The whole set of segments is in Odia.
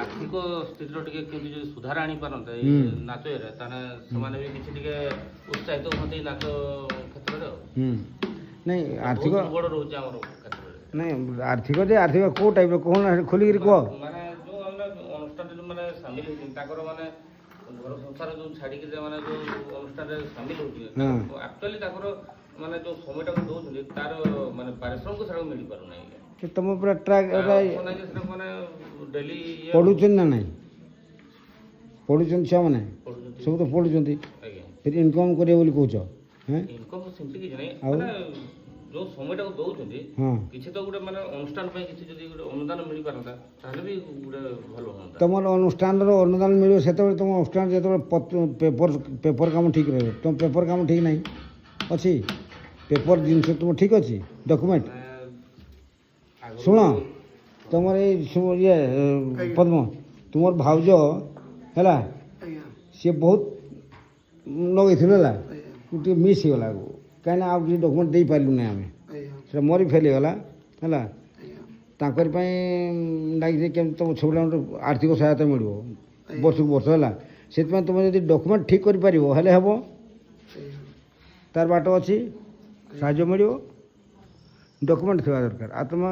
ଆର୍ଥିକ ସ୍ଥିତିର ଟିକେ କେମିତି ଯଦି ସୁଧାର ଆଣିପାରନ୍ତେ ଏଇ ନାଚ ଇଏରେ ତାହେଲେ ସେମାନେ ବି କିଛି ଟିକେ ଉତ୍ସାହିତ ହୁଅନ୍ତି ନାଚ କ୍ଷେତ୍ରରେ ଆଉ ନାଇଁ ଆର୍ଥିକ ବଡ଼ ରହୁଛି ଆମର କ୍ଷେତ୍ରରେ। ନାଇଁ ଆର୍ଥିକ ଯେ ଆର୍ଥିକ କେଉଁ ଟାଇପ୍ର କହୁନା ଖୋଲିକିରି କୁହ। ମାନେ ଯେଉଁ ଆମେ ଅନୁଷ୍ଠାନରେ ମାନେ ସାମିଲ ହେଉଛନ୍ତି ତାଙ୍କର ମାନେ ଘର ସଂସାର ଯେଉଁ ଛାଡ଼ିକି ସେମାନେ ଯେଉଁ ଅନୁଷ୍ଠାନରେ ସାମିଲ ହେଉଛନ୍ତି ଆକ୍ଚୁଆଲି ତାଙ୍କର ମାନେ ଯେଉଁ সময়ଟାକୁ ଦେଉଛନ୍ତି ତାର ମାନେ ପାରିଶ୍ରମିକ ସେଟାକୁ ମିଳିପାରୁନାହିଁ। ତମ ପୁରା ଟ୍ରାକ୍ ମାନେ ଡେଲି ପଢ଼ୁଛନ୍ତି ନା ନାହିଁ? ପଢ଼ୁଛନ୍ତି ଛୁଆମାନେ ସବୁ ତ ପଢ଼ୁଛନ୍ତି ଫେର ଇନକମ୍ କରିବେ ବୋଲି କହୁଛ। ଇନକମ୍ ସେମିତି କିଛି ନାହିଁ ମାନେ ଯେଉଁ সময়ଟାକୁ ଦେଉଛନ୍ତି କିଛି ତ ଗୋଟେ ମାନେ ଅନୁଷ୍ଠାନ ପାଇଁ କିଛି ଯଦି ଗୋଟେ ଅନୁଦାନ ମିଳିପାରନ୍ତା ତାହେଲେ ବି ଗୋଟେ ଭଲ ହୁଅନ୍ତା। ତମର ଅନୁଷ୍ଠାନର ଅନୁଦାନ ମିଳିବ ସେତେବେଳେ ତମ ଅନୁଷ୍ଠାନ ଯେତେବେଳେ ପେପର କାମ ଠିକ୍ ରହିବ। ତମ ପେପର କାମ ଠିକ୍ ନାହିଁ ଅଛି ପେପର ଜିନିଷ ତୁମ ଠିକ୍ ଅଛି ଡକୁମେଣ୍ଟ। ଶୁଣ ତୁମର ଏଇ ଇଏ ପଦ୍ମ ତୁମର ଭାଉଜ ହେଲା ସିଏ ବହୁତ ଲଗେଇଥିଲୁ ହେଲା ଟିକେ ମିସ୍ ହେଇଗଲା କାହିଁକିନା ଆଉ କିଛି ଡକୁମେଣ୍ଟ ଦେଇପାରିଲୁନି ଆମେ ସେଟା ମରି ଫେଲ୍ ହେଇଗଲା ହେଲା ତାଙ୍କରି ପାଇଁ ଲାଗିଛି କେମିତି ତୁମ ଛୁଆମାନଙ୍କୁ ଆର୍ଥିକ ସହାୟତା ମିଳିବ ବର୍ଷକୁ ବର୍ଷ ହେଲା। ସେଥିପାଇଁ ତୁମେ ଯଦି ଡକୁମେଣ୍ଟ ଠିକ୍ କରିପାରିବ ହେଲେ ହେବ ତାର ବାଟ ଅଛି ସାହାଯ୍ୟ ମିଳିବ। ଡକୁମେଣ୍ଟ ଥିବା ଦରକାର ଆଉ ତୁମ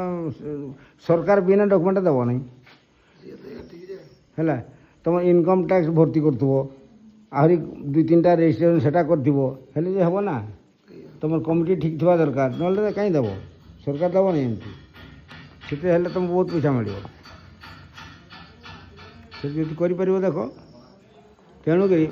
ସରକାର ବିନା ଡକୁମେଣ୍ଟ ଦେବ ନାହିଁ ହେଲା। ତୁମ ଇନକମ୍ ଟ୍ୟାକ୍ସ ଭର୍ତ୍ତି କରୁଥିବ ଆହୁରି 2-3ଟା ରେଜିଷ୍ଟ୍ରେସନ୍ ସେଟା କରିଥିବ ହେଲେ ଯେ ହେବ ନା। ତୁମର କମିଟି ଠିକ୍ ଥିବା ଦରକାର ନହେଲେ କାହିଁ ଦେବ ସରକାର ଦେବନି ଏମିତି। ସେଥିରେ ହେଲେ ତୁମକୁ ବହୁତ ପଇସା ମିଳିବ ସେ ଯଦି କରିପାରିବ ଦେଖ। ତେଣୁକରି